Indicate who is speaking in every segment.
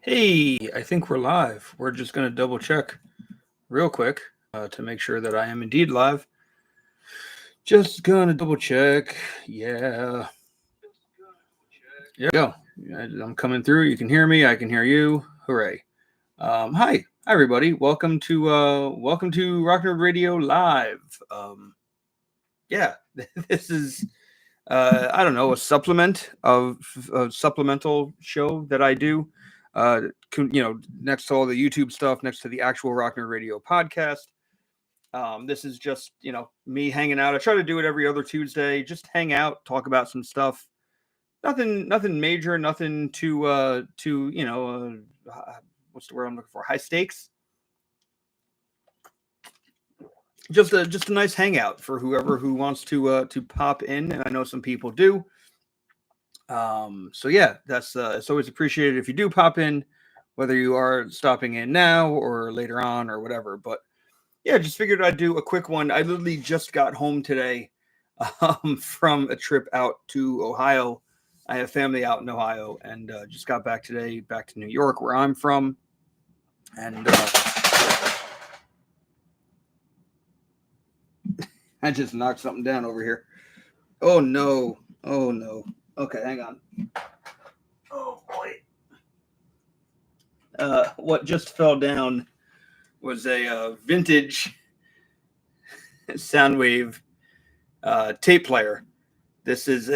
Speaker 1: Hey, I think we're live. We're just going to double check real quick to make sure that I am indeed live. Just going to double check. Yeah. There we go. I'm coming through. You can hear me. I can hear you. Hooray. Hi. Hi, everybody. Welcome to Rock Nerd Radio Live. Yeah, this is, I don't know, a supplement of a supplemental show that I do. Next to all the YouTube stuff, next to the actual Rock Nerd Radio podcast. This is just, me hanging out. I try to do it every other Tuesday. Just hang out, talk about some stuff. Nothing major. Nothing what's the word I'm looking for? High stakes. Just a nice hangout for whoever who wants to pop in, and I know some people do. So yeah, that's it's always appreciated if you do pop in, whether you are stopping in now or later on or whatever. But yeah, just figured I'd do a quick one. I literally just got home today from a trip out to Ohio. I have family out in Ohio, and just got back today, back to New York, where I'm from. And I just knocked something down over here. Oh no! Oh no! Okay, hang on. Oh boy! What just fell down was a vintage Soundwave tape player. This is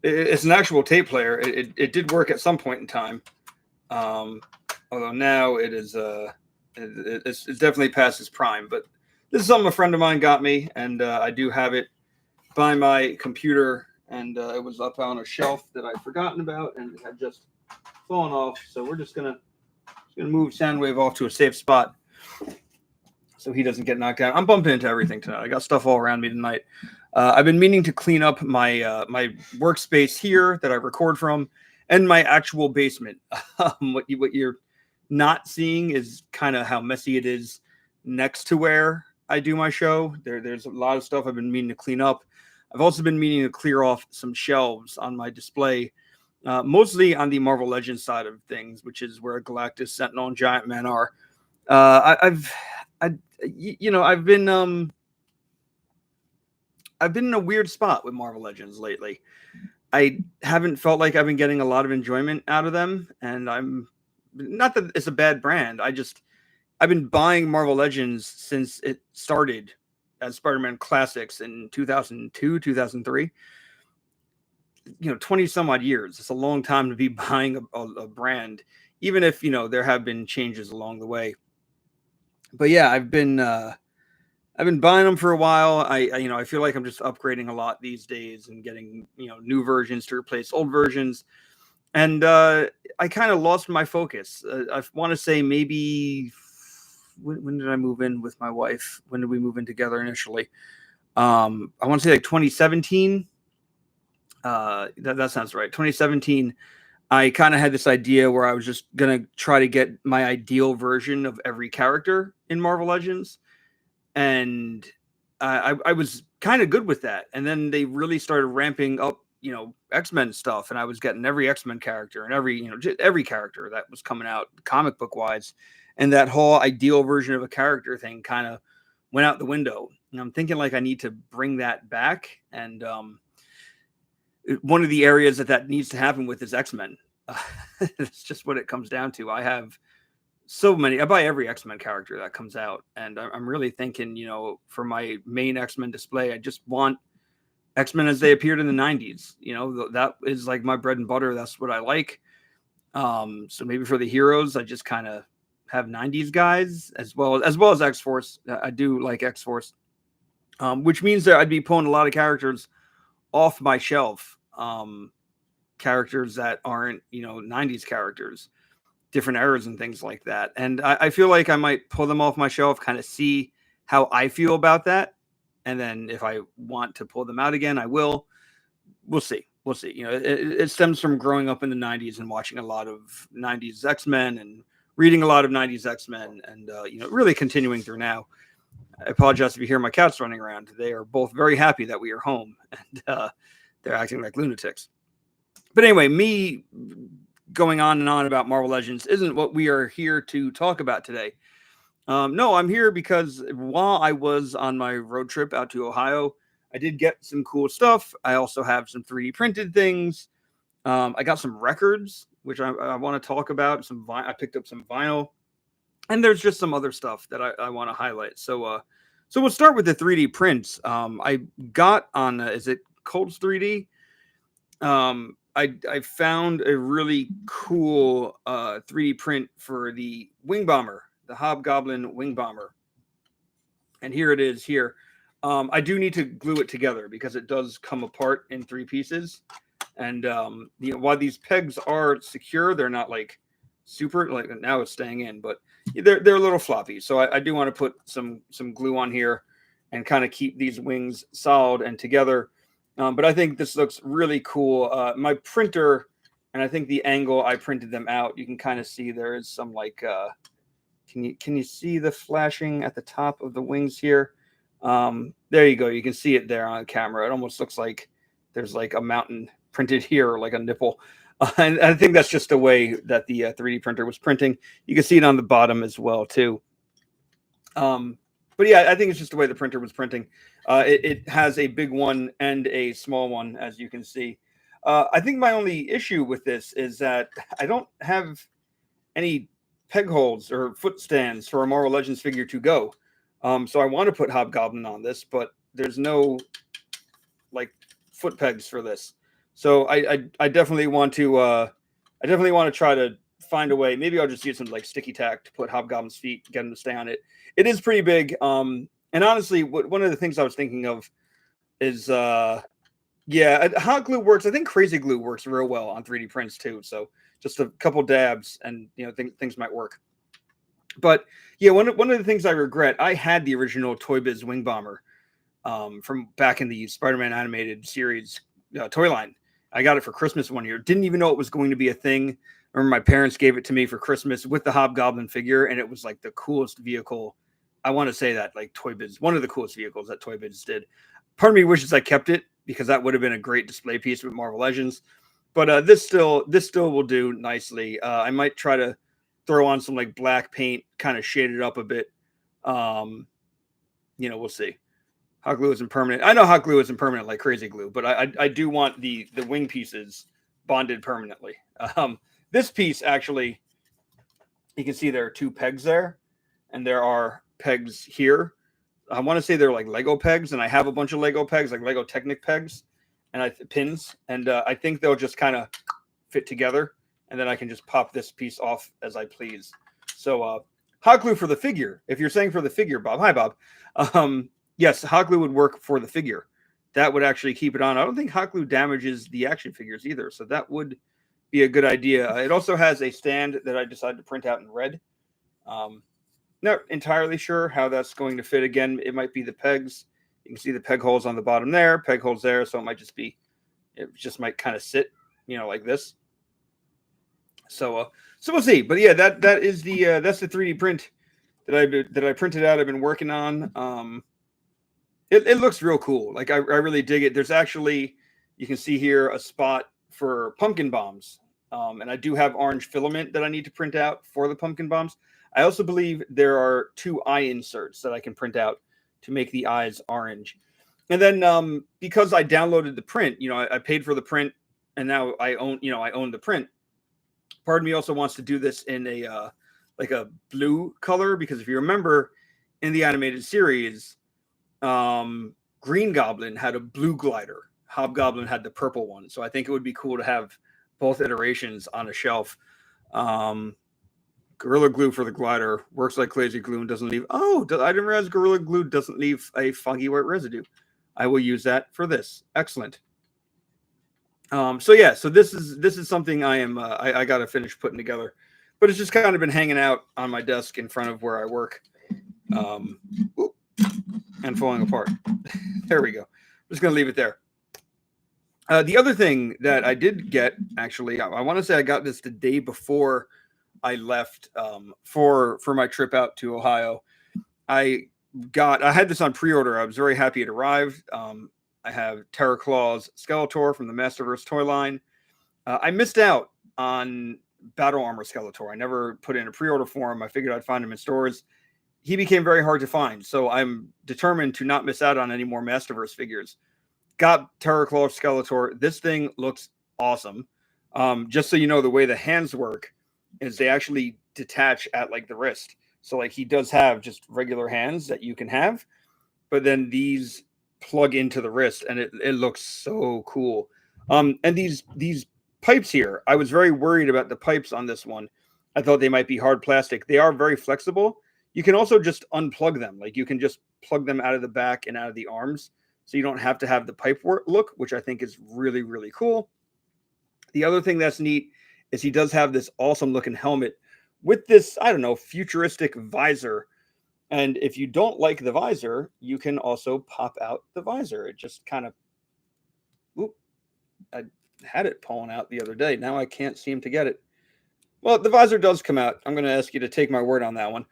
Speaker 1: it's an actual tape player. It did work at some point in time, although now it's definitely past its prime. But this is something a friend of mine got me, and I do have it by my computer, and it was up on a shelf that I'd forgotten about, and it had just fallen off. So we're just gonna move Soundwave off to a safe spot so he doesn't get knocked down. I'm bumping into everything tonight. I got stuff all around me tonight. I've been meaning to clean up my my workspace here that I record from, and my actual basement. What you're not seeing is kind of how messy it is next to where I do my show. There's a lot of stuff I've been meaning to clean up. I've also been meaning to clear off some shelves on my display, mostly on the Marvel Legends side of things, which is where Galactus, Sentinel, and Giant Man are. I've been in a weird spot with Marvel Legends lately. I haven't felt like I've been getting a lot of enjoyment out of them, and I'm not that it's a bad brand. I've been buying Marvel Legends since it started as Spider-Man Classics in 2002, 2003. 20 some odd years. It's a long time to be buying a brand, even if, there have been changes along the way. But yeah, I've been buying them for a while. I feel like I'm just upgrading a lot these days and getting, new versions to replace old versions. And I kind of lost my focus. I want to say maybe when did I move in with my wife? When did we move in together initially? I want to say like 2017. That sounds right. 2017. I kind of had this idea where I was just gonna try to get my ideal version of every character in Marvel Legends, and I was kind of good with that. And then they really started ramping up, X-Men stuff, and I was getting every X-Men character and every character that was coming out comic book wise, and that whole ideal version of a character thing kind of went out the window. And I'm thinking like I need to bring that back, and one of the areas that needs to happen with is X-Men. It's just what it comes down to. I have so many. I buy every X-Men character that comes out, and I'm really thinking, for my main X-Men display, I just want X-Men as they appeared in the 90s. That is like my bread and butter. That's what I like. So maybe for the heroes, I just kind of have 90s guys as well as X-Force. I do like X-Force, which means that I'd be pulling a lot of characters off my shelf, characters that aren't 90s characters, different eras and things like that. And I feel like I might pull them off my shelf, kind of see how I feel about that, and then if I want to pull them out again, I will. We'll see. It stems from growing up in the 90s and watching a lot of 90s X-Men and reading a lot of 90s X-Men, and really continuing through now. I apologize if you hear my cats running around. They are both very happy that we are home, and they're acting like lunatics. But anyway, me going on and on about Marvel Legends isn't what we are here to talk about today. No, I'm here because while I was on my road trip out to Ohio, I did get some cool stuff. I also have some 3D printed things. I got some records, which I want to talk about. I picked up some vinyl, and there's just some other stuff that I want to highlight. So we'll start with the 3D prints. I got on is it Colts 3D? I found a really cool 3D print for the Wing Bomber, the Hobgoblin Wing Bomber, and here it is here. I do need to glue it together because it does come apart in 3 pieces. And while these pegs are secure, they're not like super, like now it's staying in, but they're a little floppy. So I do want to put some glue on here and kind of keep these wings solid and together. But I think this looks really cool. My printer, and I think the angle I printed them out, you can kind of see there is some like can you see the flashing at the top of the wings here? There you go. You can see it there on camera. It almost looks like there's like a mountain printed here, like a nipple. And I think that's just the way that the 3D printer was printing. You can see it on the bottom as well, too. But yeah, I think it's just the way the printer was printing. It has a big one and a small one, as you can see. I think my only issue with this is that I don't have any peg holes or foot stands for a Marvel Legends figure to go. So I want to put Hobgoblin on this, but there's no like foot pegs for this. So I definitely want to try to find a way. Maybe I'll just use some like sticky tack to put Hobgoblin's feet, get him to stay on it. It is pretty big. And honestly, one of the things I was thinking of is hot glue works. I think crazy glue works real well on 3D prints too. So just a couple dabs and things might work. But yeah, one of the things I regret, I had the original Toy Biz Wing Bomber from back in the Spider-Man animated series toy line. I got it for Christmas one year. Didn't even know it was going to be a thing. I remember my parents gave it to me for Christmas with the Hobgoblin figure, and it was like the coolest vehicle. I want to say that, like Toy Biz, one of the coolest vehicles that Toy Biz did. Part of me wishes I kept it because that would have been a great display piece with Marvel Legends. But this still will do nicely. I might try to throw on some like black paint, kind of shade it up a bit. We'll see. Hot glue isn't permanent. I know hot glue isn't permanent like crazy glue, but I do want the wing pieces bonded permanently. This piece actually, you can see there are 2 pegs there, and there are pegs here. I want to say they're like Lego pegs, and I have a bunch of Lego pegs, like Lego Technic pegs, and pins, and I think they'll just kind of fit together, and then I can just pop this piece off as I please. So hot glue for the figure. If you're saying for the figure, Bob. Hi, Bob. Yes, hot glue would work for the figure. That would actually keep it on. I don't think hot glue damages the action figures either, so that would be a good idea. It also has a stand that I decided to print out in red. Not entirely sure how that's going to fit. Again, it might be the pegs. You can see the peg holes on the bottom there, peg holes there, so it just might kind of sit, like this. So we'll see. But yeah, that's the 3D print that I printed out. I've been working on. It looks real cool. Like I really dig it. There's actually, you can see here a spot for pumpkin bombs. And I do have orange filament that I need to print out for the pumpkin bombs. I also believe there are 2 eye inserts that I can print out to make the eyes orange. And then because I downloaded the print, I paid for the print, and now I own the print. Part of me also wants to do this in a like a blue color, because if you remember in the animated series, Green Goblin had a blue glider. Hobgoblin had the purple one. So I think it would be cool to have both iterations on a shelf. Gorilla Glue for the glider works like crazy glue and doesn't leave. Oh, I didn't realize Gorilla Glue doesn't leave a foggy white residue. I will use that for this. Excellent. So this is something I got to finish putting together, but it's just kind of been hanging out on my desk in front of where I work, and falling apart. There we go. I'm just going to leave it there. The other thing that I did get, actually, I want to say I got this the day before I left for my trip out to Ohio. I had this on pre-order. I was very happy it arrived. I have Terror Claw's Skeletor from the Masterverse toy line. I missed out on Battle Armor Skeletor. I never put in a pre-order for him. I figured I'd find him in stores. He became very hard to find, so I'm determined to not miss out on any more Masterverse figures. Got Terraclaw Skeletor. This thing looks awesome. Just so you know, the way the hands work is they actually detach at like the wrist. So like he does have just regular hands that you can have, but then these plug into the wrist, and it looks so cool. And these pipes here, I was very worried about the pipes on this one. I thought they might be hard plastic. They are very flexible. You can also just unplug them. Like you can just plug them out of the back and out of the arms. So you don't have to have the pipe look, which I think is really, really cool. The other thing that's neat is he does have this awesome looking helmet with this, I don't know, futuristic visor. And if you don't like the visor, you can also pop out the visor. It just kind of, oop, I had it pulling out the other day. Now I can't seem to get it. Well, the visor does come out. I'm going to ask you to take my word on that one.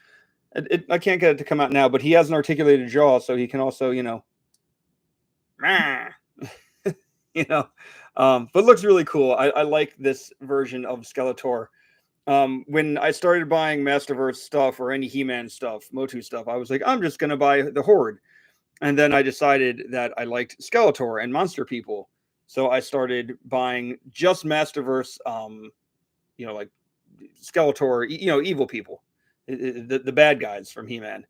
Speaker 1: I can't get it to come out now, but he has an articulated jaw, so he can also, you know, you know, but looks really cool. I like this version of Skeletor. When I started buying Masterverse stuff or any He-Man stuff, Motu stuff, I was like, I'm just going to buy the Horde. And then I decided that I liked Skeletor and Monster People. So I started buying just Masterverse, you know, like Skeletor, you know, evil people, the bad guys from He-Man,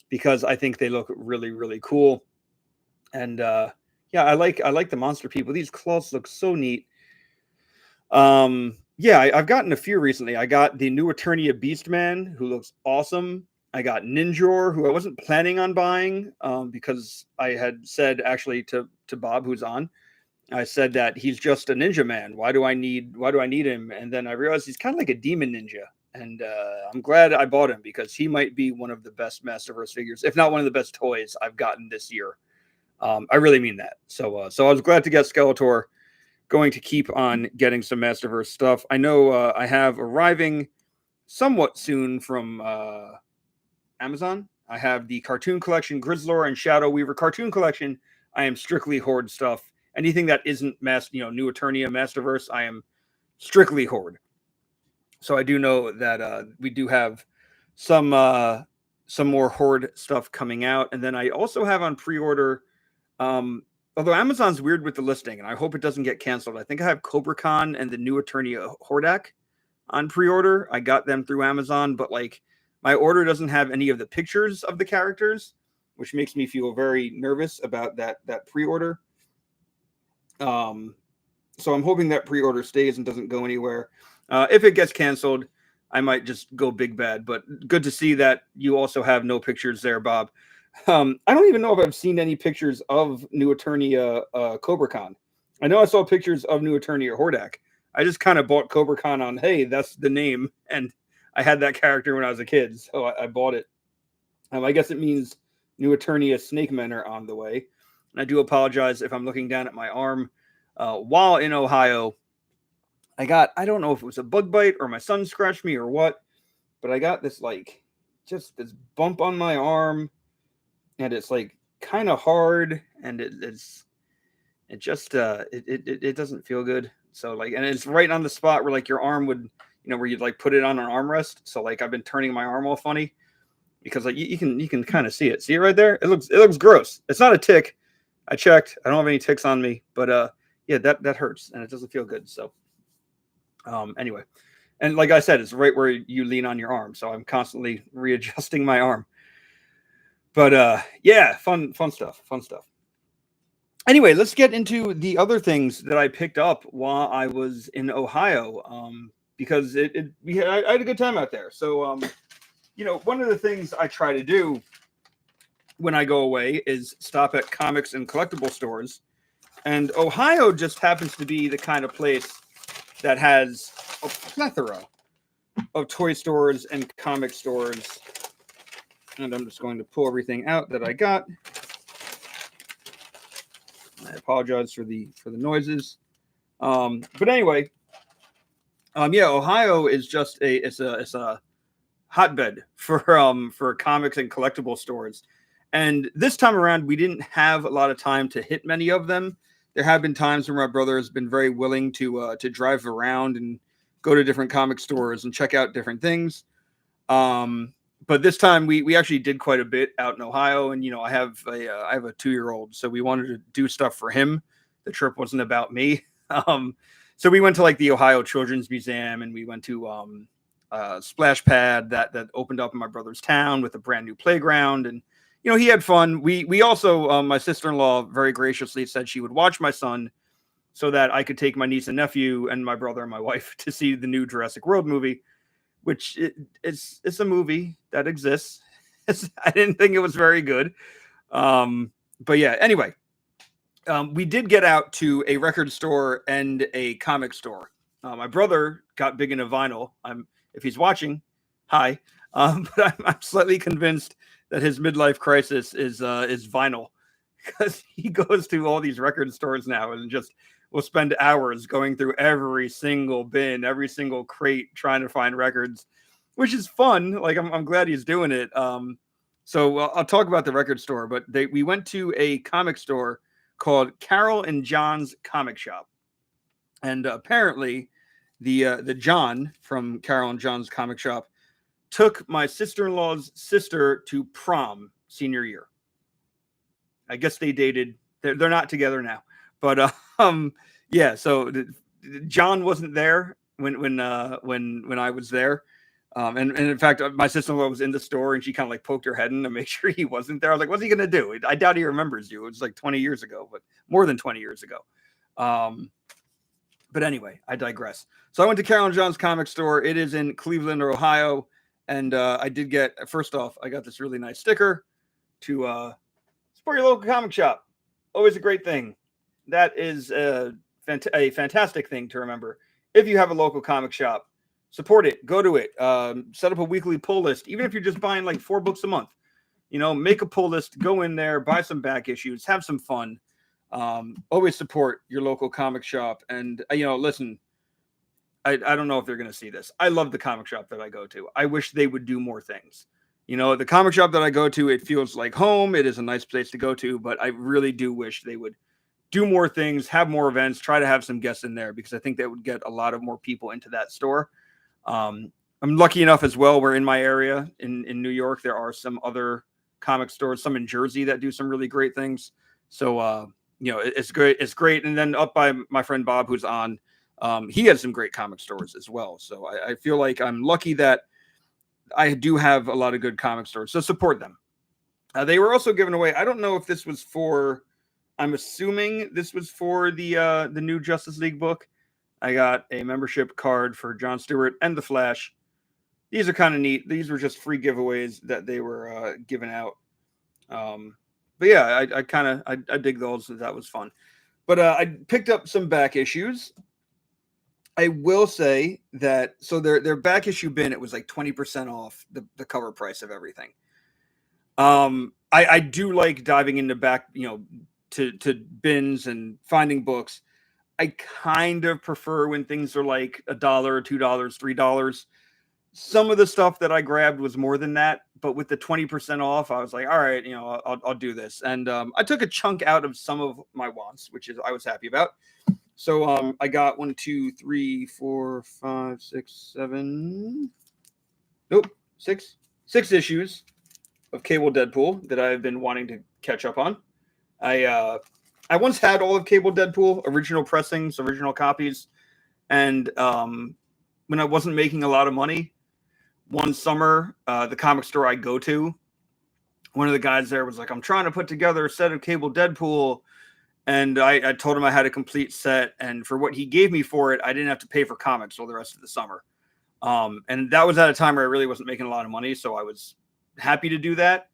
Speaker 1: because I think they look really, really cool. And yeah, I like the Monster People. These cloths look so neat. Yeah, I've gotten a few recently. I got the new Eternia Beastman, who looks awesome. I got Ninjor, who I wasn't planning on buying, because I had said actually to Bob, who's on, I said that he's just a ninja man. Why do I need him? And then I realized he's kind of like a demon ninja. And I'm glad I bought him because he might be one of the best Masterverse figures, if not one of the best toys I've gotten this year. I really mean that. So I was glad to get Skeletor. Going to keep on getting some Masterverse stuff. I know I have arriving somewhat soon from Amazon. I have the Cartoon Collection, Grizzlor and Shadow Weaver Cartoon Collection. I am strictly Horde stuff. Anything that isn't New Eternia Masterverse, I am strictly Horde. So I do know that we do have some more Horde stuff coming out, and then I also have on pre-order. Although Amazon's weird with the listing, and I hope it doesn't get canceled. I think I have Cobra Khan and the new Eternia Hordak on pre-order. I got them through Amazon, but like my order doesn't have any of the pictures of the characters, which makes me feel very nervous about that pre-order. So I'm hoping that pre-order stays and doesn't go anywhere. If it gets canceled, I might just go big bad. But good to see that you also have no pictures there, Bob. I don't even know if I've seen any pictures of New Eternia Cobra Khan. I know I saw pictures of New Eternia Hordak. I just kind of bought Cobra Khan on, hey, that's the name. And I had that character when I was a kid, so I bought it. I guess it means New Eternia Snake Men are on the way. And I do apologize if I'm looking down at my arm. While in Ohio, I don't know if it was a bug bite or my son scratched me or what, but I got this just this bump on my arm. And it's like kind of hard, and it doesn't feel good. So and it's right on the spot where your arm would, where you'd put it on an armrest. So I've been turning my arm all funny because you can kind of see it. See it right there? It looks gross. It's not a tick. I checked. I don't have any ticks on me, but yeah, that hurts and it doesn't feel good. So anyway, and like I said, it's right where you lean on your arm. So I'm constantly readjusting my arm. But yeah, fun stuff. Anyway, let's get into the other things that I picked up while I was in Ohio, because I had a good time out there. So one of the things I try to do when I go away is stop at comics and collectible stores, and Ohio just happens to be the kind of place that has a plethora of toy stores and comic stores. And I'm just going to pull everything out that I got. I apologize for the noises. But anyway, yeah, Ohio is just it's a hotbed for comics and collectible stores. And this time around, we didn't have a lot of time to hit many of them. There have been times where my brother has been very willing to drive around and go to different comic stores and check out different things. But this time we actually did quite a bit out in Ohio, and I have a 2-year-old, so we wanted to do stuff for him. The trip wasn't about me. So we went to like the Ohio Children's Museum, and we went to Splash Pad that opened up in my brother's town with a brand new playground, and he had fun. We also my sister-in-law very graciously said she would watch my son so that I could take my niece and nephew and my brother and my wife to see the new Jurassic World movie, which it's a movie that exists. I didn't think it was very good. But yeah, anyway, we did get out to a record store and a comic store. My brother got big into vinyl. If he's watching, hi. But I'm slightly convinced that his midlife crisis is vinyl, because he goes to all these record stores now and just will spend hours going through every single bin, every single crate, trying to find records, which is fun. Like I'm glad he's doing it. So I'll talk about the record store, but we went to a comic store called Carol and John's Comic Shop, and apparently the John from Carol and John's Comic Shop took my sister-in-law's sister to prom senior year. I guess they dated. They're not together now, but yeah. So John wasn't there when I was there, and in fact, my sister-in-law was in the store, and she kind of like poked her head in to make sure he wasn't there. I was like, "What's he gonna do?" I doubt he remembers you. It was like 20 years ago, but more than 20 years ago. But anyway, I digress. So I went to Carol and John's Comic Store. It is in Cleveland, Ohio, and I did get, first off, I got this really nice sticker to support your local comic shop. Always a great thing. That is a fantastic thing to remember. If you have a local comic shop, support it. Go to it. Set up a weekly pull list. Even if you're just buying like 4 books a month, make a pull list. Go in there, buy some back issues, have some fun. Always support your local comic shop. And listen, I don't know if they're going to see this. I love the comic shop that I go to. I wish they would do more things. The comic shop that I go to, it feels like home. It is a nice place to go to, but I really do wish they would do more things, have more events, try to have some guests in there, because I think that would get a lot of more people into that store. I'm lucky enough as well. We're in my area in New York. There are some other comic stores, some in Jersey that do some really great things. So, it's great. It's great. And then up by my friend Bob, who's on, he has some great comic stores as well. So I feel like I'm lucky that I do have a lot of good comic stores. So support them. They were also giving away, I don't know if this was for, I'm assuming this was for the new Justice League book. I got a membership card for John Stewart and the Flash. These are kind of neat. These were just free giveaways that they were giving out. But yeah, I dig those. That was fun. But I picked up some back issues. I will say that, so their back issue bin, it was like 20% off the cover price of everything. I do like diving into back, to bins and finding books. I kind of prefer when things are like $1, $2, $3. Some of the stuff that I grabbed was more than that, but with the 20% off, I was like, all right, I'll do this. And I took a chunk out of some of my wants, which is I was happy about. So I got 1, 2, 3, 4, 5, 6, 7. Nope, six issues of Cable Deadpool that I've been wanting to catch up on. I once had all of Cable Deadpool, original pressings, original copies, and when I wasn't making a lot of money, one summer, the comic store I go to, one of the guys there was like, I'm trying to put together a set of Cable Deadpool. And I told him I had a complete set. And for what he gave me for it, I didn't have to pay for comics all the rest of the summer. And that was at a time where I really wasn't making a lot of money. So I was happy to do that.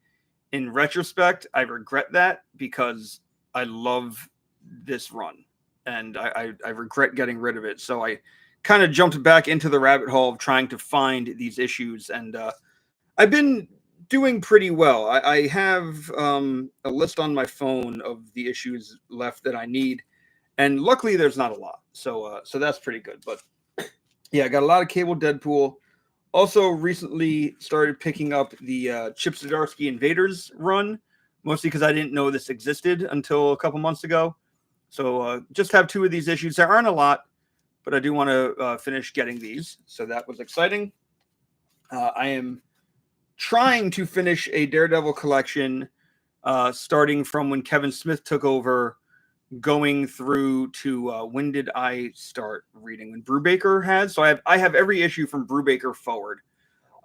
Speaker 1: In retrospect, I regret that because I love this run. And I regret getting rid of it. So I kind of jumped back into the rabbit hole of trying to find these issues. And I've been doing pretty well. I have a list on my phone of the issues left that I need, and luckily there's not a lot. So that's pretty good. But yeah, I got a lot of Cable Deadpool. Also recently started picking up the Chip Zdarsky Invaders run, mostly because I didn't know this existed until a couple months ago. So just have 2 of these issues. There aren't a lot, but I do want to finish getting these. So that was exciting. I am trying to finish a Daredevil collection starting from when Kevin Smith took over, going through to when did I start reading? When Brubaker had. So I have every issue from Brubaker forward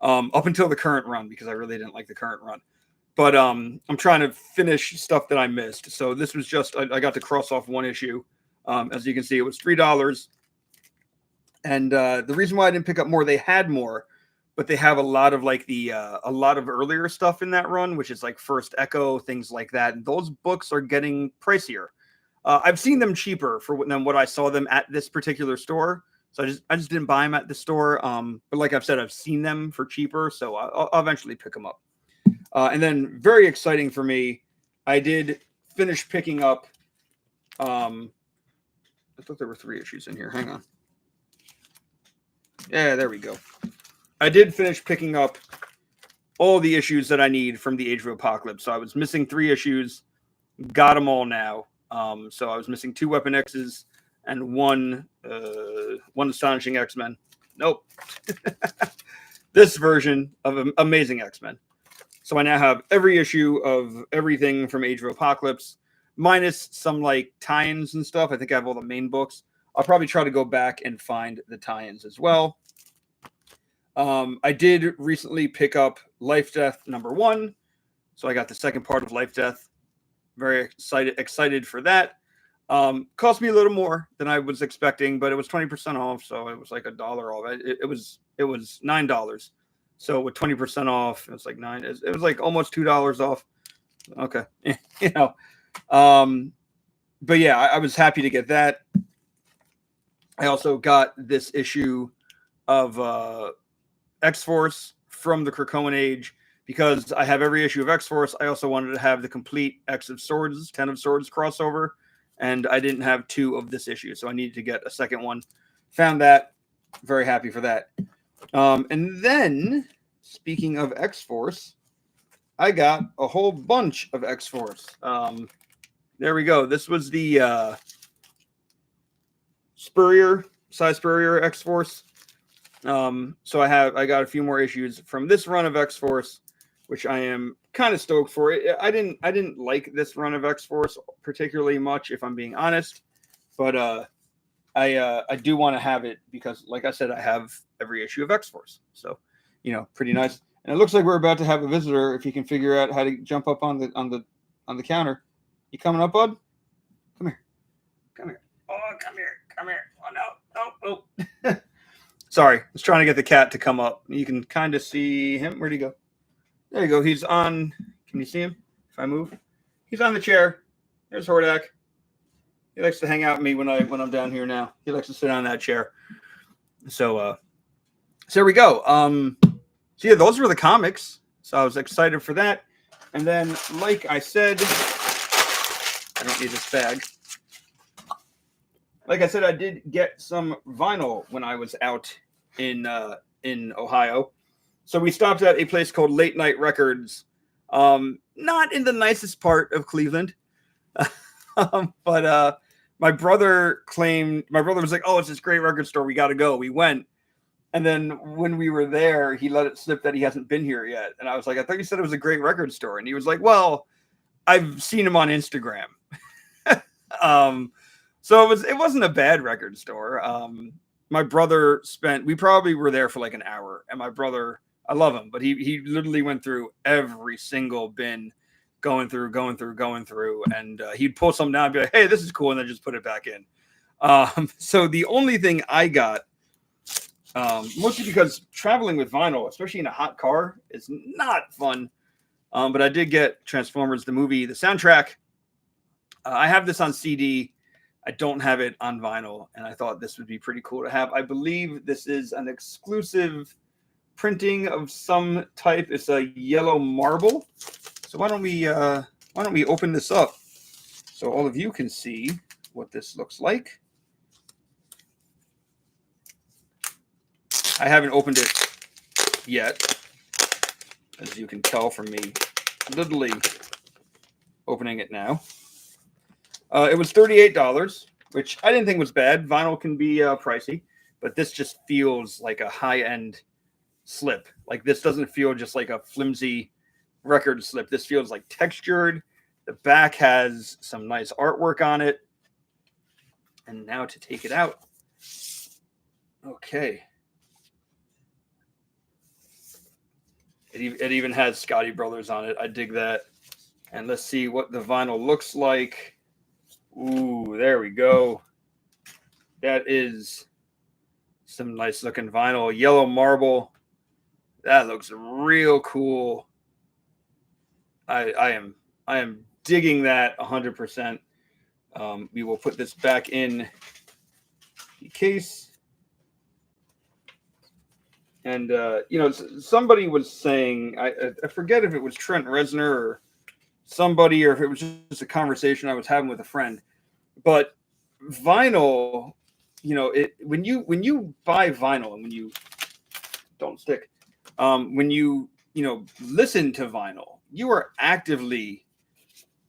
Speaker 1: up until the current run, because I really didn't like the current run. But I'm trying to finish stuff that I missed. So this was just, I got to cross off one issue. As you can see, it was $3. And the reason why I didn't pick up more, they had more, but they have a lot of like a lot of earlier stuff in that run, which is like First Echo, things like that. And those books are getting pricier. I've seen them cheaper than what I saw them at this particular store. So I just didn't buy them at the store. But like I've said, I've seen them for cheaper. So I'll eventually pick them up. And then very exciting for me, I did finish picking up. I thought there were 3 issues in here. Hang on. Yeah, there we go. I did finish picking up all the issues that I need from the Age of Apocalypse. So I was missing 3 issues. Got them all now. So I was missing 2 Weapon X's and one Astonishing X-Men. Nope. This version of Amazing X-Men. So I now have every issue of everything from Age of Apocalypse, minus some like tie-ins and stuff. I think I have all the main books. I'll probably try to go back and find the tie-ins as well. I did recently pick up Life Death #1. So I got the second part of Life Death. Very excited for that. Cost me a little more than I was expecting, but it was 20% off. So it was like $1 off. It was $9. So with 20% off, it was like $9. It was like almost $2 off. Okay. You know, but yeah, I was happy to get that. I also got this issue of X-Force from the Krakoan Age, because I have every issue of X-Force. I also wanted to have the complete X of Swords, 10 of Swords crossover, and I didn't have 2 of this issue, so I needed to get a second one. Found that. Very happy for that. And then, speaking of X-Force, I got a whole bunch of X-Force. There we go. This was the Size Spurrier X-Force. So I got a few more issues from this run of X-Force, which I am kind of stoked for. I didn't like this run of X-Force particularly much, if I'm being honest, but I do want to have it because, like I said, I have every issue of X-Force. So, you know, pretty nice. And it looks like we're about to have a visitor. If you can figure out how to jump up on the counter. You coming up, bud? Come here. Come here. Oh, come here. Come here. Oh no. Oh. Sorry, I was trying to get the cat to come up. You can kind of see him. Where'd he go? There you go. He's on. Can you see him? If I move, he's on the chair. There's Hordak. He likes to hang out with me when I'm down here now. He likes to sit on that chair. So there we go. So yeah, those were the comics. So I was excited for that. And then, like I said, I don't need this bag. Like I said, I did get some vinyl when I was out in Ohio. So we stopped at a place called Late Night Records. Not in the nicest part of Cleveland. But my brother was like, oh, it's this great record store. We got to go. We went. And then when we were there, he let it slip that he hasn't been here yet. And I was like, I thought you said it was a great record store. And he was like, well, I've seen him on Instagram. So it wasn't a bad record store. My brother we probably were there for like an hour. And my brother, I love him, but he literally went through every single bin, going through. And he'd pull something down and be like, hey, this is cool. And then just put it back in. So the only thing I got, mostly because traveling with vinyl, especially in a hot car, is not fun. But I did get Transformers, the movie, the soundtrack. I have this on CD. I don't have it on vinyl, and I thought this would be pretty cool to have. I believe this is an exclusive printing of some type. It's a yellow marble. So why don't we open this up so all of you can see what this looks like. I haven't opened it yet, as you can tell from me literally opening it now. It was $38. which I didn't think was bad. Vinyl can be pricey, but this just feels like a high-end slip. Like this doesn't feel just like a flimsy record slip. This feels like textured. The back has some nice artwork on it. And now to take it out. Okay. It even has Scotty Brothers on it. I dig that. And let's see what the vinyl looks like. Ooh, there we go. That is some nice looking vinyl. Yellow marble. That looks real cool. I am digging that 100%. We will put this back in the case. And, somebody was saying, I forget if it was Trent Reznor or somebody, or if it was just a conversation I was having with a friend. But vinyl, when you buy vinyl and when you don't stick, when you listen to vinyl, you are actively,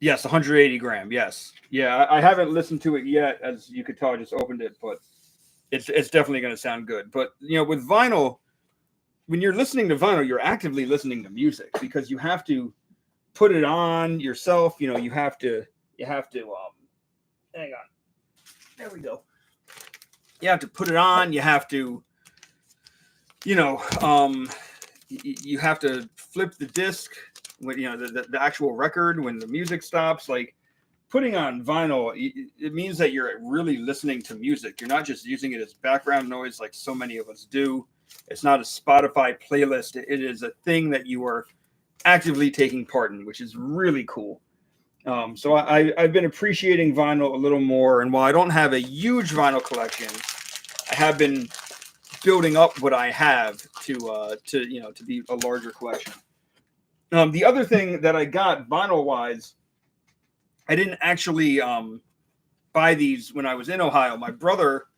Speaker 1: yes, 180 gram, yes, yeah. I haven't listened to it yet, as you could tell. I just opened it, but it's definitely going to sound good. But with vinyl, when you're listening to vinyl, you're actively listening to music because you have to put it on yourself. You have to hang on. There we go. You have to put it on. You have to, you have to flip the disc when, the actual record, when the music stops. Like putting on vinyl, it means that you're really listening to music. You're not just using it as background noise like so many of us do. It's not a Spotify playlist. It is a thing that you are actively taking part in, which is really cool. So I've been appreciating vinyl a little more. And while I don't have a huge vinyl collection, I have been building up what I have to be a larger collection. The other thing that I got vinyl wise, I didn't actually buy these when I was in Ohio. My brother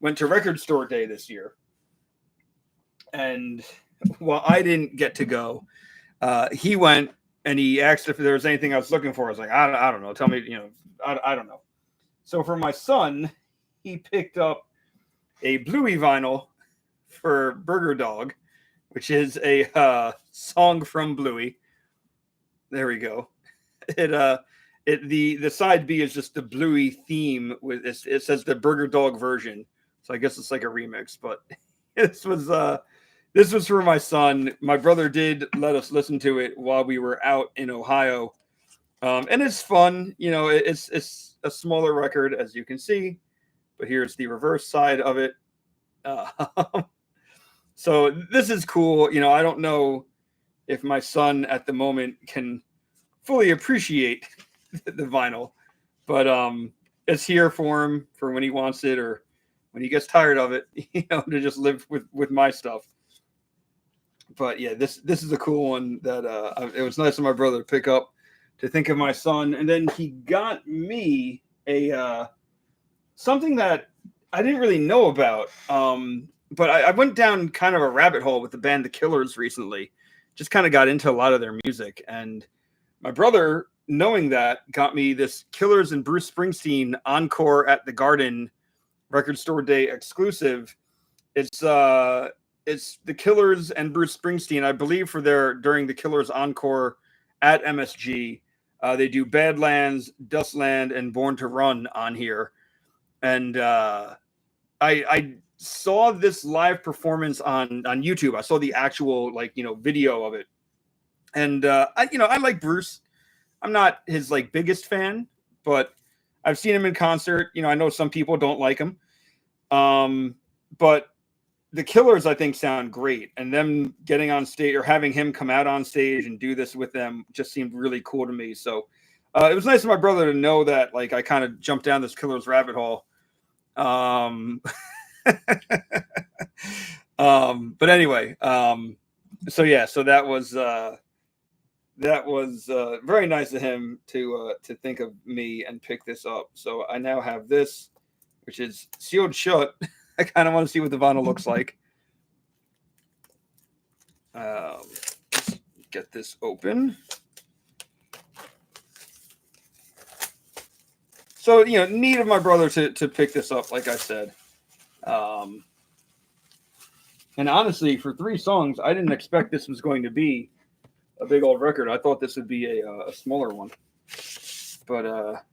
Speaker 1: went to Record Store Day this year. And while I didn't get to go, he went and he asked if there was anything I was looking for. I was like, I don't know. Tell me, I don't know. So for my son, he picked up a Bluey vinyl for Burger Dog, which is a song from Bluey. There we go. The side B is just the Bluey theme with it says the Burger Dog version. So I guess it's like a remix, but this was for my son. My brother did let us listen to it while we were out in Ohio. And it's fun. It's a smaller record, as you can see, but here's the reverse side of it. So this is cool. I don't know if my son at the moment can fully appreciate the vinyl, but it's here for him for when he wants it or when he gets tired of it, to just live with my stuff. But yeah, this is a cool one that it was nice of my brother to pick up to think of my son. And then he got me a something that I didn't really know about. But I went down kind of a rabbit hole with the band The Killers recently. Just kind of got into a lot of their music. And my brother, knowing that, got me this Killers and Bruce Springsteen Encore at the Garden Record Store Day exclusive. It's the Killers and Bruce Springsteen, I believe, during the Killers Encore at MSG. They do Badlands, Dustland, and Born to Run on here. And I saw this live performance on YouTube. I saw the actual video of it. And I like Bruce. I'm not his biggest fan, but I've seen him in concert. I know some people don't like him. But the Killers, I think, sound great. And them getting on stage or having him come out on stage and do this with them just seemed really cool to me. So it was nice of my brother to know that, I kind of jumped down this Killers rabbit hole. But anyway, so that was very nice of him to think of me and pick this up. So I now have this, which is sealed shut. I kind of want to see what the vinyl looks like. Let's get this open. So, need of my brother to pick this up, like I said. And honestly, for 3 songs, I didn't expect this was going to be a big old record. I thought this would be a smaller one. But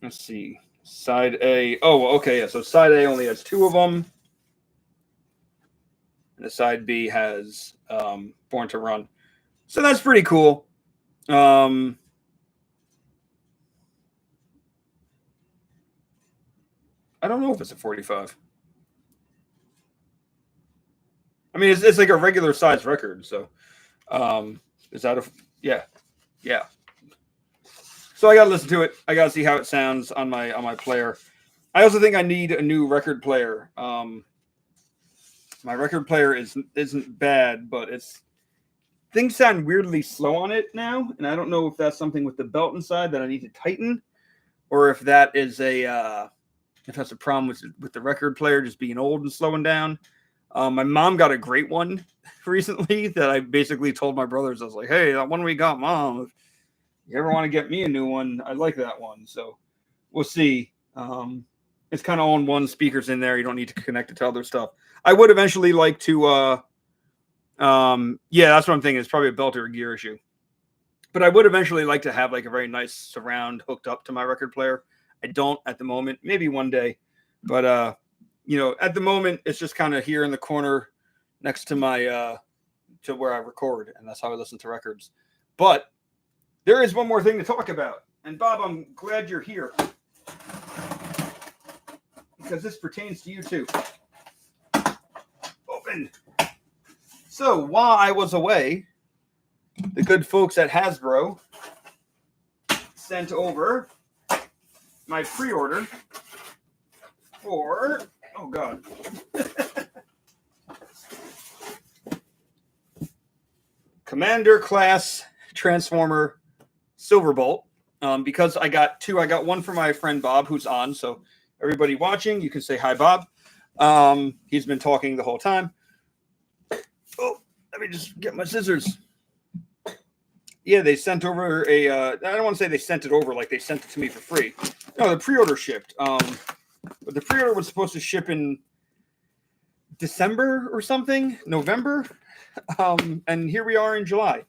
Speaker 1: let's see. Side A. Oh, okay. Yeah. So side A only has 2 of them. And the side B has Born to Run. So that's pretty cool. I don't know if it's a 45. I mean, it's like a regular size record. So is that yeah. So I got to listen to it. I got to see how it sounds on my player. I also think I need a new record player. My record player isn't bad, but things sound weirdly slow on it now, and I don't know if that's something with the belt inside that I need to tighten, or if that is if that's a problem with the record player just being old and slowing down. My mom got a great one recently that I basically told my brothers. I was like, "Hey, that one we got, Mom. If you ever want to get me a new one, I like that one." So we'll see. It's kind of on one speakers in there. You don't need to connect it to other stuff. I would eventually like to. Yeah, that's what I'm thinking. It's probably a belt or a gear issue. But I would eventually like to have like a very nice surround hooked up to my record player. I don't at the moment. Maybe one day. But at the moment it's just kind of here in the corner next to my to where I record, and that's how I listen to records. But there is one more thing to talk about. And Bob, I'm glad you're here, because this pertains to you too. Open. So while I was away, the good folks at Hasbro sent over my pre-order for, oh God, Commander class Transformer Silverbolt. Because I got 2. I got one for my friend Bob, who's on. So everybody watching, you can say hi, Bob. He's been talking the whole time. Oh, let me just get my scissors. Yeah, they sent over I don't want to say they sent it over like they sent it to me for free. No, the pre-order shipped. But the pre-order was supposed to ship in December or something, November. And here we are in July.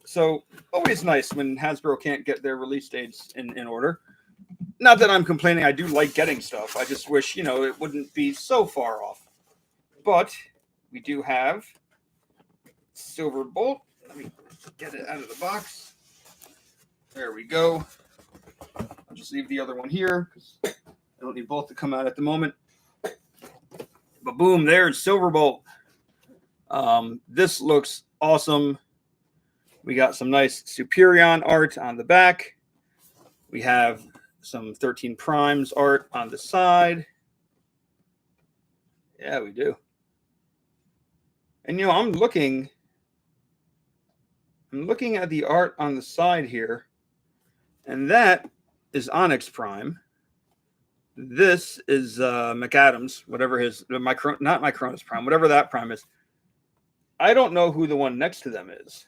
Speaker 1: So always nice when Hasbro can't get their release dates in order. Not that I'm complaining. I do like getting stuff. I just wish, it wouldn't be so far off. But we do have Silverbolt. Let me get it out of the box. There we go. I'll just leave the other one here because I don't need both to come out at the moment. But boom, there's Silverbolt. This looks awesome. We got some nice Superion art on the back. We have some 13 Primes art on the side. Yeah, we do. And I'm looking at the art on the side here, and that is Onyx Prime. This is McAdams, whatever not Micronus Prime, whatever that Prime is. I don't know who the one next to them is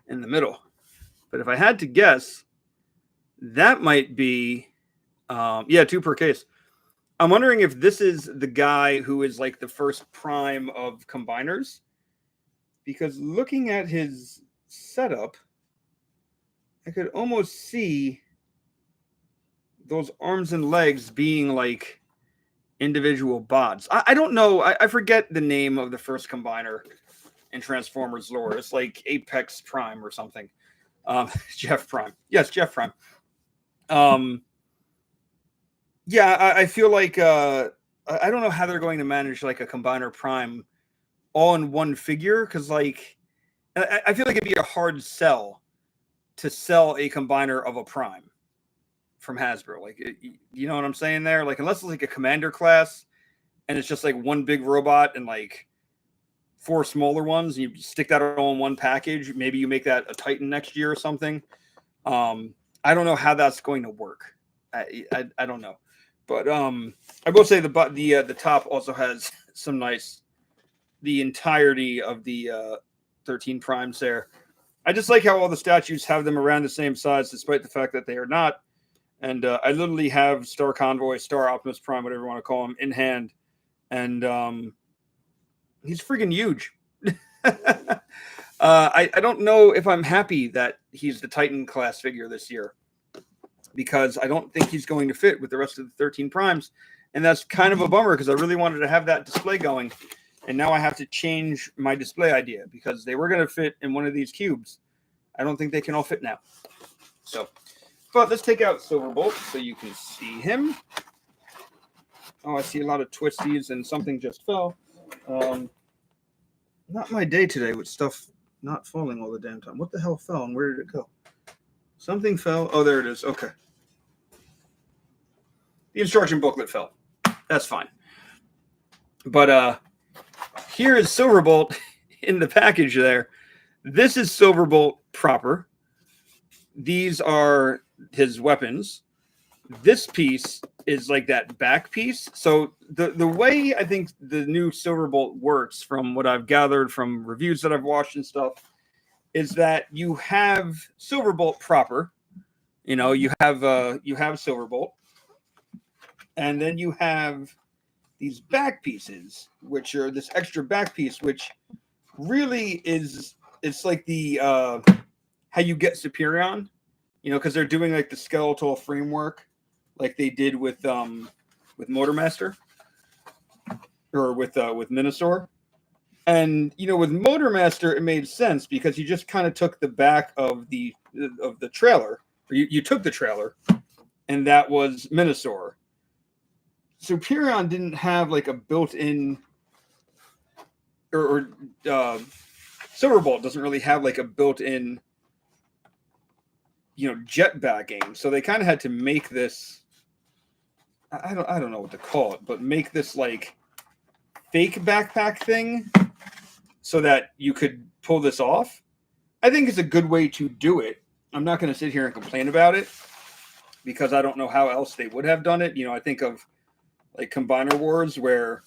Speaker 1: in the middle, but if I had to guess, that might be 2 per case. I'm wondering if this is the guy who is like the first Prime of combiners, because looking at his setup, I could almost see those arms and legs being like individual bots. I don't know. I forget the name of the first combiner in Transformers lore. It's like Apex Prime or something. Jeff Prime. Yes, Jeff Prime. I feel like I don't know how they're going to manage like a combiner Prime all in one figure, because like I feel like it'd be a hard sell to sell a combiner of a Prime from Hasbro. Like, you know what I'm saying there? Like, unless it's like a Commander class and it's just like one big robot and like 4 smaller ones, and you stick that all in one package. Maybe you make that a Titan next year or something. I don't know how that's going to work. I don't know, but I will say the top also has some nice, the entirety of the 13 Primes there I just like how all the statues have them around the same size, despite the fact that they are not. And I literally have Star Convoy, Star Optimus Prime, whatever you want to call him, in hand, and he's freaking huge. I don't know if I'm happy that he's the Titan class figure this year, because I don't think he's going to fit with the rest of the 13 primes, and that's kind of a bummer because I really wanted to have that display going, and now I have to change my display idea because they were going to fit in one of these cubes. I don't think they can all fit now. So, but let's take out Silverbolt so you can see him. Oh, I see a lot of twisties and something just fell. Not my day today with stuff not falling all the damn time. What the hell fell and where did it go? Something fell. Oh, there it is. Okay. The instruction booklet fell. That's fine. But here is Silverbolt in the package there. This is Silverbolt proper. These are his weapons. This piece is like that back piece. So the way I think the new Silverbolt works, from what I've gathered from reviews that I've watched and stuff, is that you have Silverbolt proper. You know, you have Silverbolt, and then you have these back pieces, which are this extra back piece, which really is, it's like the how you get Superion, you know, because they're doing like the skeletal framework like they did with Motormaster, or with Minosaur. And you know, with Motormaster, it made sense because you just kind of took the back of the trailer, or you took the trailer, and that was Minosaur. Superion didn't have like a built-in, or Silverbolt doesn't really have like a built-in, you know, jet backing. So they kind of had to make this, I don't know what to call it, but make this like fake backpack thing so that you could pull this off. I think it's a good way to do it. I'm not going to sit here and complain about it because I don't know how else they would have done it. You know, I think of like Combiner Wars, where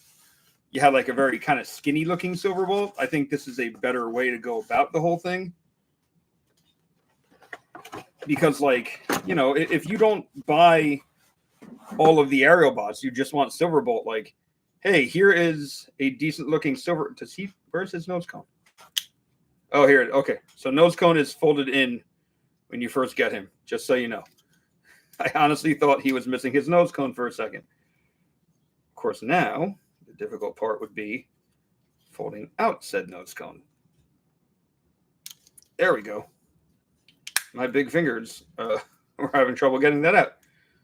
Speaker 1: you had like a very kind of skinny looking Silverbolt. I think this is a better way to go about the whole thing. Because, like, you know, if you don't buy all of the aerial bots, you just want Silverbolt, like, hey, here is a decent looking silver. Where's his nose cone? Oh, here. Okay. So nose cone is folded in when you first get him, just so you know. I honestly thought he was missing his nose cone for a second. Of course, now the difficult part would be folding out said nose cone. There we go. My big fingers were having trouble getting that out.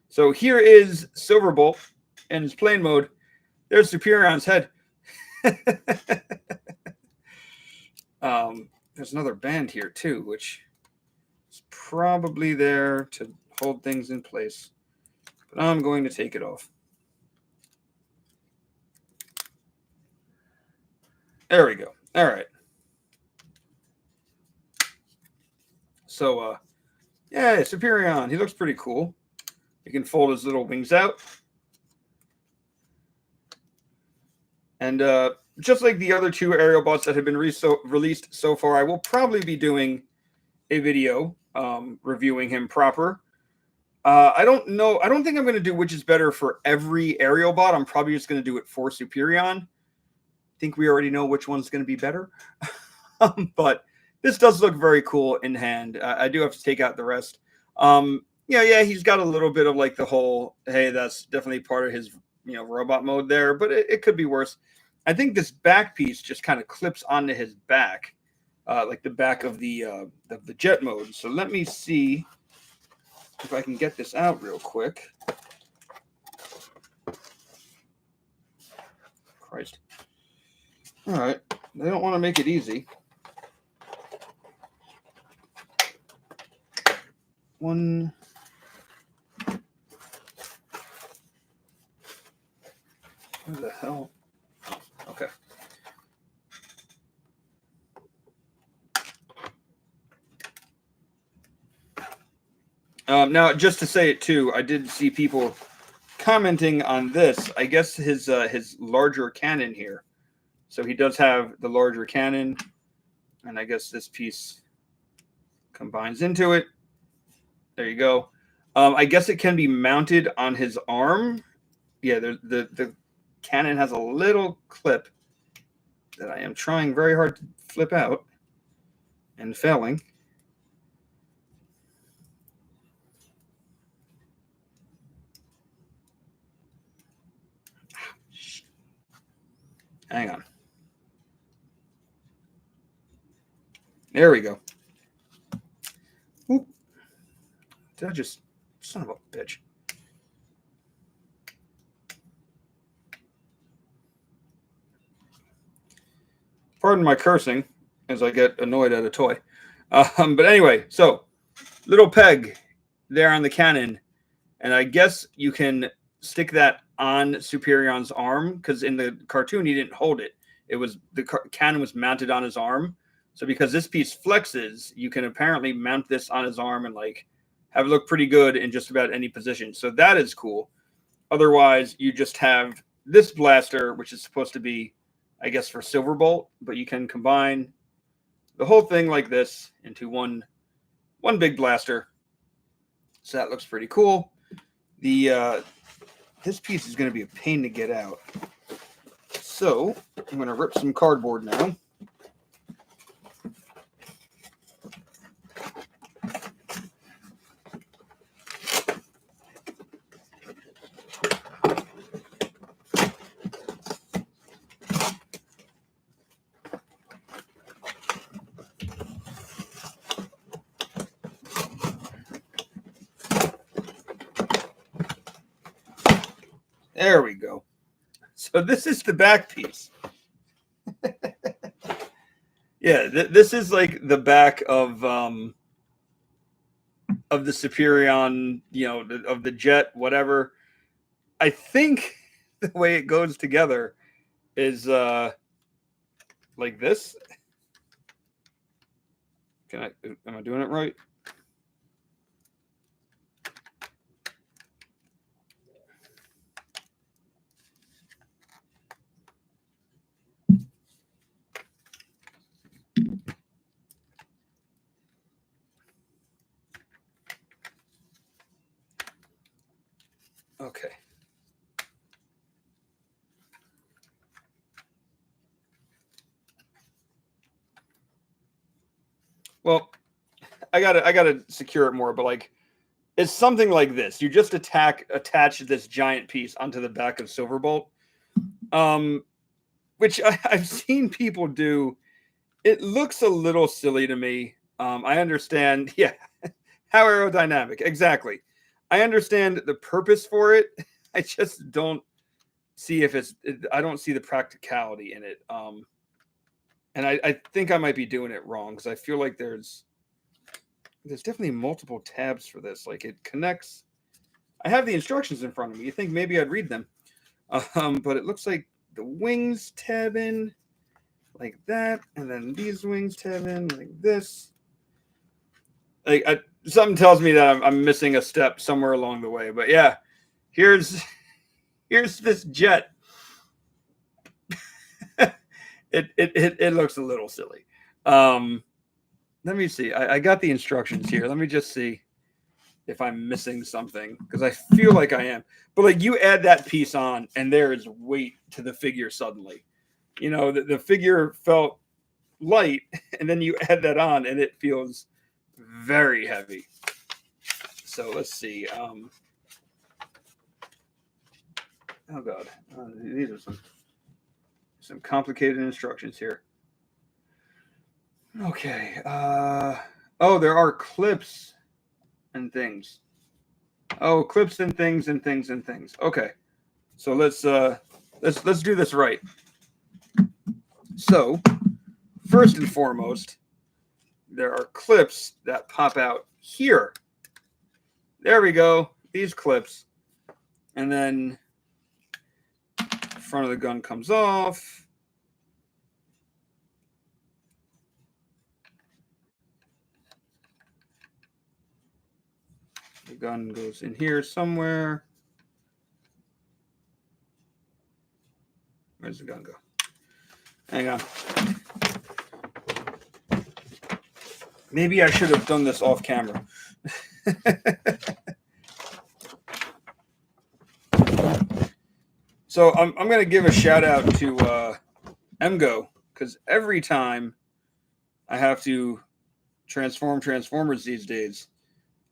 Speaker 1: So here is Silverbolt in his plane mode. There's Superion's head. There's another band here too, which is probably there to hold things in place. But I'm going to take it off. There we go. All right. So, yeah, Superion. He looks pretty cool. He can fold his little wings out. And just like the other two aerial bots that have been released so far, I will probably be doing a video reviewing him proper. I don't know. I don't think I'm going to do which is better for every aerial bot. I'm probably just going to do it for Superion. I think we already know which one's going to be better. But this does look very cool in hand. I do have to take out the rest. Yeah, he's got a little bit of like the whole, hey, that's definitely part of his, you know, robot mode there, but it could be worse. I think this back piece just kind of clips onto his back, like the back of the jet mode. So let me see if I can get this out real quick. Christ. All right. They don't want to make it easy. One. Where the hell? Okay. Now, just to say it too, I did see people commenting on this. I guess his larger cannon here. So he does have the larger cannon, and I guess this piece combines into it. There you go. I guess it can be mounted on his arm. Yeah, the cannon has a little clip that I am trying very hard to flip out and failing. Hang on. There we go. Oop. Did I just... Son of a bitch. Pardon my cursing as I get annoyed at a toy. But anyway, so little peg there on the cannon. And I guess you can stick that on Superion's arm because in the cartoon he didn't hold it. It was the cannon was mounted on his arm. So because this piece flexes, you can apparently mount this on his arm and like have it look pretty good in just about any position. So that is cool. Otherwise, you just have this blaster, which is supposed to be, I guess, for Silverbolt, but you can combine the whole thing like this into one big blaster. So that looks pretty cool. The this piece is going to be a pain to get out. So I'm going to rip some cardboard now. There we go. So this is the back piece. Yeah, this is like the back of the Superion, you know, of the jet, whatever. I think the way it goes together is like this. Am I doing it right? Okay. Well, I gotta secure it more, but like it's something like this. You just attach this giant piece onto the back of Silverbolt, which I've seen people do. It looks a little silly to me. I understand, yeah, how aerodynamic, exactly. I understand the purpose for it. I just don't see I don't see the practicality in it. And I think I might be doing it wrong because I feel like there's definitely multiple tabs for this. Like it connects. I have the instructions in front of me. You think maybe I'd read them, but it looks like the wings tab in like that, and then these wings tab in like this. Like something tells me that I'm missing a step somewhere along the way. But yeah, here's this jet. It looks a little silly. Let me see. I got the instructions here. Let me just see if I'm missing something because I feel like I am. But like you add that piece on, and there is weight to the figure suddenly. You know, the figure felt light, and then you add that on, and it feels very heavy. So let's see. Oh God, these are some complicated instructions here. Okay. Oh, there are clips and things. Oh, clips and things and things and things. Okay. So let's do this right. So, first and foremost, there are clips that pop out here. There we go. These clips. And then front of the gun comes off. The gun goes in here somewhere. Where's the gun go? Hang on. Maybe I should have done this off camera. So I'm going to give a shout out to MGO, because every time I have to transform Transformers these days,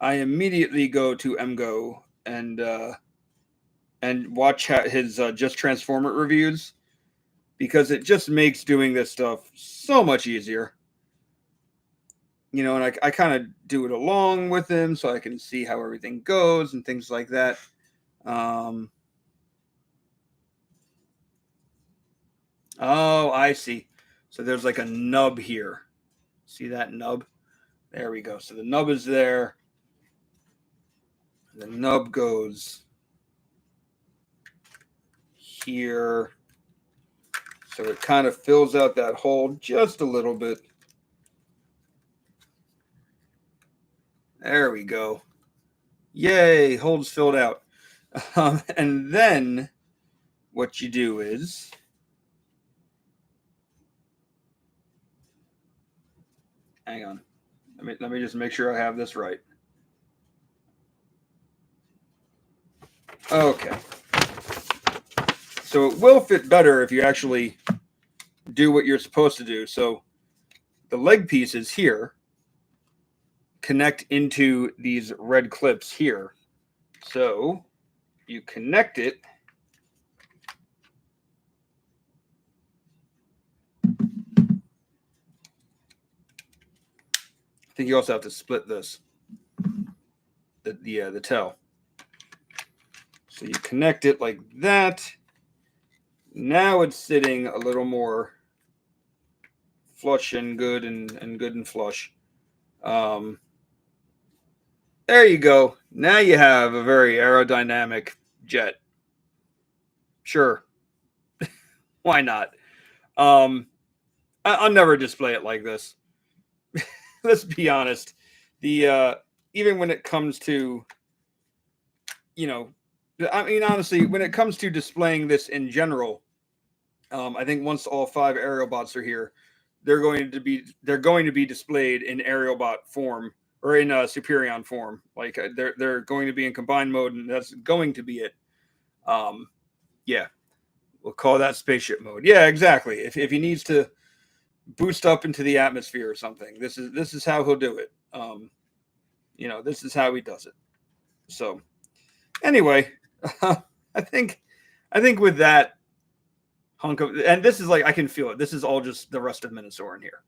Speaker 1: I immediately go to MGO and watch his Just Transformer reviews, because it just makes doing this stuff so much easier. You know, and I kind of do it along with him so I can see how everything goes and things like that. Oh, I see. So there's like a nub here. See that nub? There we go. So the nub is there. The nub goes here. So it kind of fills out that hole just a little bit. There we go. Yay, hole's filled out. And then what you do is hang on. Let me just make sure I have this right. Okay. So it will fit better if you actually do what you're supposed to do. So the leg pieces here connect into these red clips here. So you connect it. I think you also have to split this, the tail. So you connect it like that. Now it's sitting a little more flush and good and good and flush. There you go. Now you have a very aerodynamic jet. Sure. Why not? I'll never display it like this. Let's be honest. The even when it comes to, you know, I mean, honestly, when it comes to displaying this in general, I think once all 5 Aerialbots are here, they're going to be displayed in Aerialbot form, or in Superion form. Like they're going to be in combined mode, and that's going to be it. Yeah, we'll call that spaceship mode. Yeah, exactly. If he needs to boost up into the atmosphere or something, this is how he'll do it. You know, this is how he does it. So anyway, I think with that hunk of, and this is like, I can feel it. This is all just the rest of Minosaur in here.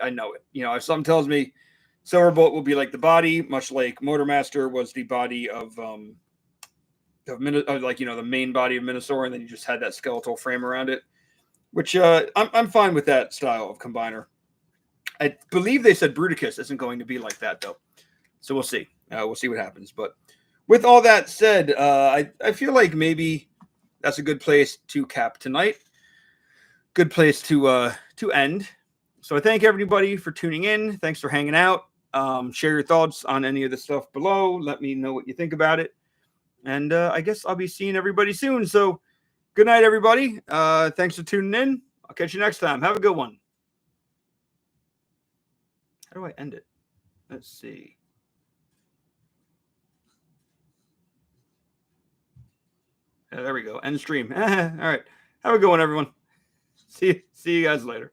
Speaker 1: I know it. You know, if something tells me Silverbolt will be like the body, much like Motormaster was the body of like, you know, the main body of Minosaur, and then you just had that skeletal frame around it, which I'm fine with that style of combiner. I believe they said Bruticus isn't going to be like that though, so we'll see. We'll see what happens. But with all that said, I feel like maybe that's a good place to cap tonight. Good place to end. So I thank everybody for tuning in. Thanks for hanging out. Share your thoughts on any of the stuff below. Let me know what you think about it. And I guess I'll be seeing everybody soon. So good night, everybody. Thanks for tuning in. I'll catch you next time. Have a good one. How do I end it? Let's see. Yeah, there we go. End stream. All right. Have a good one, everyone. See you guys later.